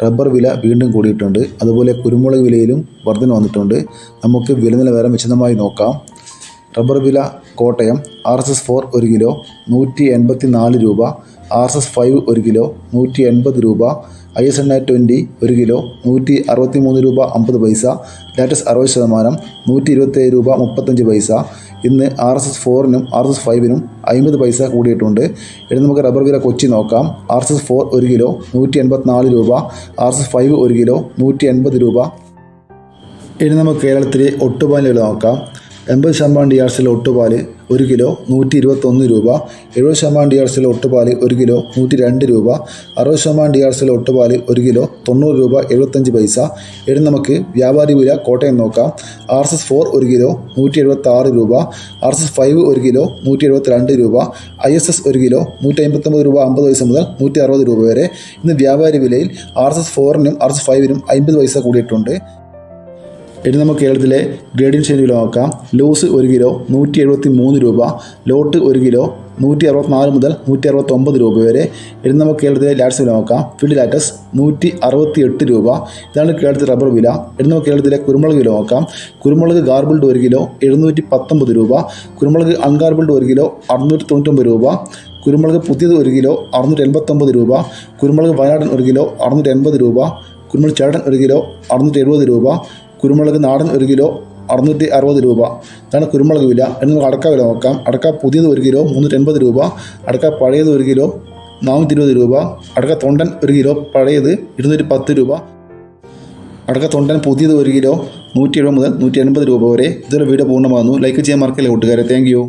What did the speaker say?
Rubber വില വീണ്ടും കൂടിയിട്ടുണ്ട്. അതുപോലെ കുരുമുളക് വിലയിലും വർധന വന്നിട്ടുണ്ട്. നമുക്ക് വില നിലവാരം വിശദമായി നോക്കാം. റബ്ബർ വില കോട്ടയം RSS-4 1 കിലോ 184 രൂപ, RSS-5 1 കിലോ 180 രൂപ, ISNA 20 1 കിലോ 163 രൂപ 50 പൈസ, ലാറ്റസ് 60%, 127 രൂപ 35 പൈസ. ഇന്ന് RSS-4നും RSS-5നും 50 പൈസ കൂടിയിട്ടുണ്ട്. ഇനി നമുക്ക് റബ്ബർ വില കൊച്ചി നോക്കാം. RSS-4 1 കിലോ 184 രൂപ, RSS-5 1 കിലോ 180 രൂപ. ഇനി നമുക്ക് കേരളത്തിലെ ഒട്ടുപാലിന് വില നോക്കാം. 80% DRCയിലെ ഒട്ടുപാല് 1 കിലോ 121 രൂപ, 70% DRCയിലെ ഒട്ടുപാല് 1 കിലോ 102 രൂപ, 60% DRCയിലെ ഒട്ടുപാല് 1 കിലോ 90 രൂപ 75 പൈസ. ഇനി നമുക്ക് വ്യാപാരി വില കോട്ടയം നോക്കാം. RSS-4 1 കിലോ 176 രൂപ, RSS-5 1 കിലോ 172 രൂപ, ISS 1 കിലോ 159 രൂപ 50 പൈസ മുതൽ 160 രൂപ വരെ. ഇന്ന് വ്യാപാരി വിലയിൽ RSS-4നും RSS-5നും 50 പൈസ കൂടിയിട്ടുണ്ട്. ഇനി നമുക്ക് കേരളത്തിലെ ഗ്രേഡിയൻ ഷെയിൻ വില നോക്കാം. ലൂസ് 1 കിലോ 173 രൂപ, ലോട്ട് 1 കിലോ 164 മുതൽ 169 രൂപ വരെ. ഇനി നമുക്ക് കേരളത്തിലെ ലാറ്റ്സ് വില നോക്കാം. ഫീൽഡ് ലാറ്റസ് 168 രൂപ. ഇതാണ് കേരളത്തിലെ റബ്ബർ വില. ഇനി നമുക്ക് കേരളത്തിലെ കുരുമുളക് വില നോക്കാം. കുരുമുളക് ഗാർബിൾഡ് 1 കിലോ 719 രൂപ, കുരുമുളക് അൺഗാർബിൾഡ് 1 കിലോ 699 രൂപ, കുരുമുളക് പുതിയത് 1 കിലോ 689 രൂപ, കുരുമുളക് വയനാടൻ 1 കിലോ 680 രൂപ, കുരുമുളക് ചേട്ടൻ 1 കിലോ 670 രൂപ, കുരുമുളക് നാടൻ 1 കിലോ 660 രൂപ. ഇതാണ് കുരുമുളക് വില. ഇനി നമുക്ക് അടക്ക വില നോക്കാം. അടക്ക പുതിയത് 1 കിലോ 380 രൂപ, അടക്ക പഴയത് 1 കിലോ 420 രൂപ, അടക്ക തൊണ്ടൻ 1 കിലോ പഴയത് 210 രൂപ, അടക്ക തൊണ്ടൻ പുതിയത് 1 കിലോ 170 മുതൽ 180 രൂപ വരെ. ഇതൊരു വീഡിയോ പൂർണ്ണമാകുന്നു. ലൈക്ക് ചെയ്യാൻ മറക്കല്ലേ കൂട്ടുകാരെ. Thank you.